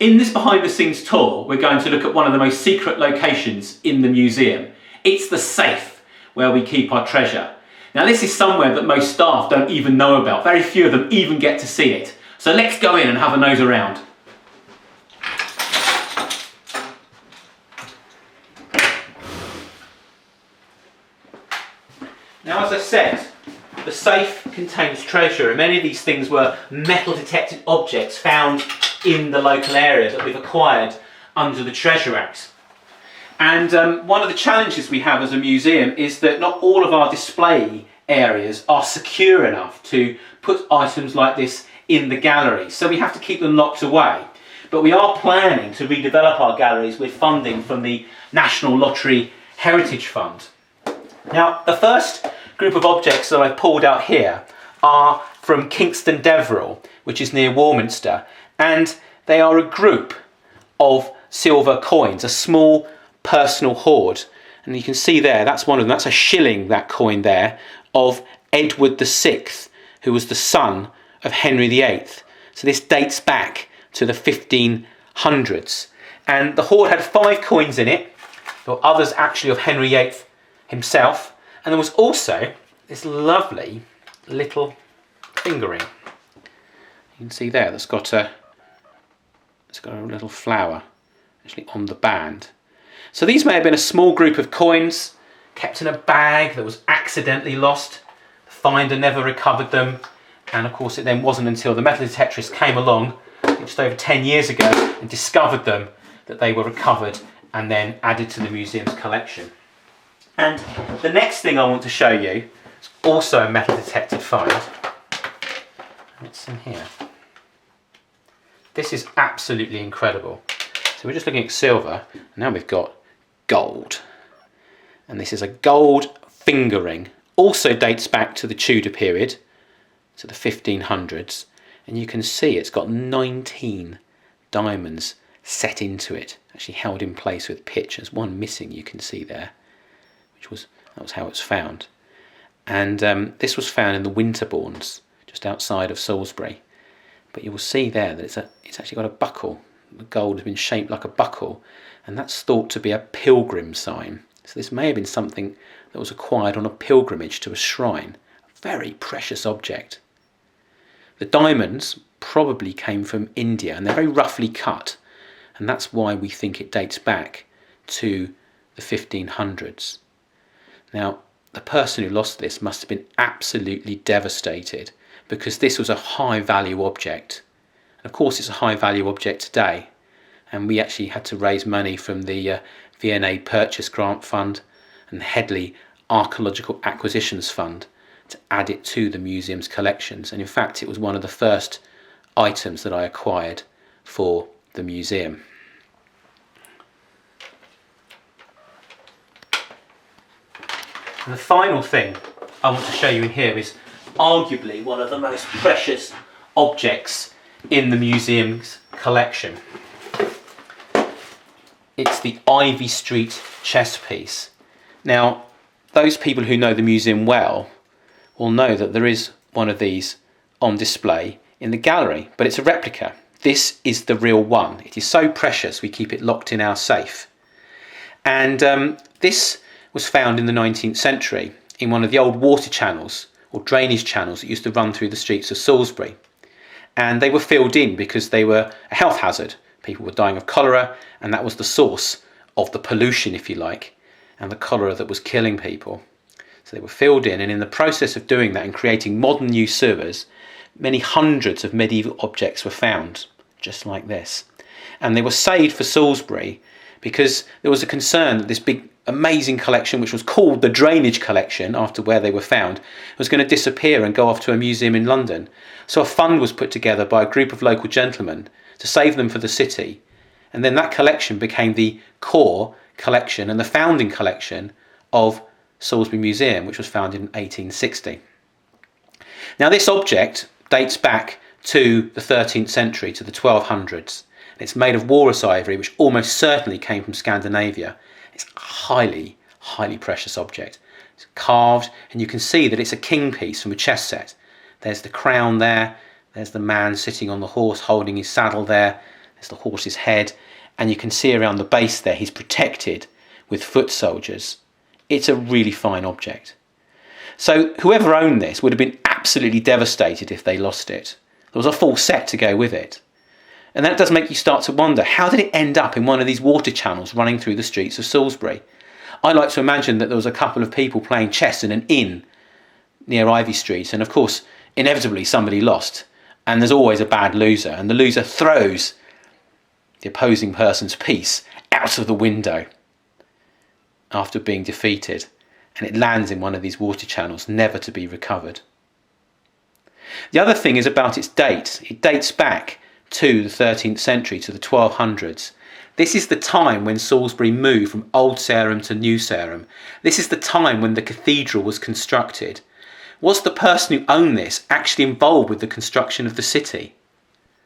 In this behind the scenes tour, we're going to look at one of the most secret locations in the museum. It's the safe where we keep our treasure. Now this is somewhere that most staff don't even know about. Very few of them even get to see it. So let's go in and have a nose around. Now, as I said, the safe contains treasure, and many of these things were metal detected objects found in the local area that we've acquired under the Treasure Act. And one of the challenges we have as a museum is that not all of our display areas are secure enough to put items like this in the gallery, so we have to keep them locked away. But we are planning to redevelop our galleries with funding from the National Lottery Heritage Fund. Now, the first group of objects that I've pulled out here are from Kingston Deverill, which is near Warminster, and they are a group of silver coins, a small personal hoard. And you can see there, that's one of them, that's a shilling, that coin there, of Edward VI, who was the son of Henry VIII. So this dates back to the 1500s. And the hoard had 5 coins in it. There were others actually of Henry VIII himself. And there was also this lovely little finger ring. You can see there, it's got a little flower actually on the band. So these may have been a small group of coins kept in a bag that was accidentally lost. The finder never recovered them. And of course it then wasn't until the metal detectorists came along just over 10 years ago and discovered them that they were recovered and then added to the museum's collection. And the next thing I want to show you is also a metal detected find. It's in here. This is absolutely incredible. So we're just looking at silver, and now we've got gold. And this is a gold finger ring. Also dates back to the Tudor period, to the 1500s. And you can see it's got 19 diamonds set into it, actually held in place with pitch. There's one missing, you can see there. That was how it's found. And this was found in the Winterbournes, just outside of Salisbury. But you will see there that it's actually got a buckle. The gold has been shaped like a buckle, and that's thought to be a pilgrim sign. So this may have been something that was acquired on a pilgrimage to a shrine. A very precious object. The diamonds probably came from India, and they're very roughly cut, and that's why we think it dates back to the 1500s. Now, the person who lost this must have been absolutely devastated, because this was a high value object. And of course it's a high value object today, and we actually had to raise money from the V&A Purchase Grant Fund and the Headley Archaeological Acquisitions Fund to add it to the museum's collections. And in fact it was one of the first items that I acquired for the museum. And the final thing I want to show you in here is arguably one of the most precious objects in the museum's collection. It's the Ivy Street chess piece. Now, those people who know the museum well will know that there is one of these on display in the gallery, but it's a replica. This is the real one. It is so precious we keep it locked in our safe. And this was found in the 19th century in one of the old water channels or drainage channels that used to run through the streets of Salisbury. And they were filled in because they were a health hazard. People were dying of cholera, and that was the source of the pollution, if you like, and the cholera that was killing people. So they were filled in, and in the process of doing that and creating modern new sewers, many hundreds of medieval objects were found, just like this. And they were saved for Salisbury because there was a concern that this big amazing collection, which was called the Drainage Collection after where they were found, was going to disappear and go off to a museum in London. So a fund was put together by a group of local gentlemen to save them for the city, and then that collection became the core collection and the founding collection of Salisbury Museum, which was founded in 1860. Now this object dates back to the 13th century, to the 1200s. It's made of walrus ivory, which almost certainly came from Scandinavia. It's a highly, highly precious object. It's carved, and you can see that it's a king piece from a chess set. There's the crown there, there's the man sitting on the horse holding his saddle there, There's the horse's head, and you can see around the base there he's protected with foot soldiers. It's a really fine object. So whoever owned this would have been absolutely devastated if they lost it. There was a full set to go with it. And that does make you start to wonder, how did it end up in one of these water channels running through the streets of Salisbury? I like to imagine that there was a couple of people playing chess in an inn near Ivy Street, and of course, inevitably somebody lost. And there's always a bad loser, and the loser throws the opposing person's piece out of the window after being defeated, and it lands in one of these water channels, never to be recovered. The other thing is about its date. It dates back to the 13th century, to the 1200s. This is the time when Salisbury moved from Old Sarum to New Sarum. This is the time when the cathedral was constructed. Was the person who owned this actually involved with the construction of the city?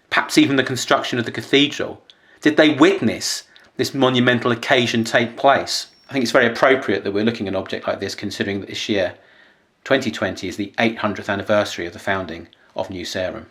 Perhaps even the construction of the cathedral? Did they witness this monumental occasion take place? I think it's very appropriate that we're looking at an object like this, considering that this year, 2020, is the 800th anniversary of the founding of New Sarum.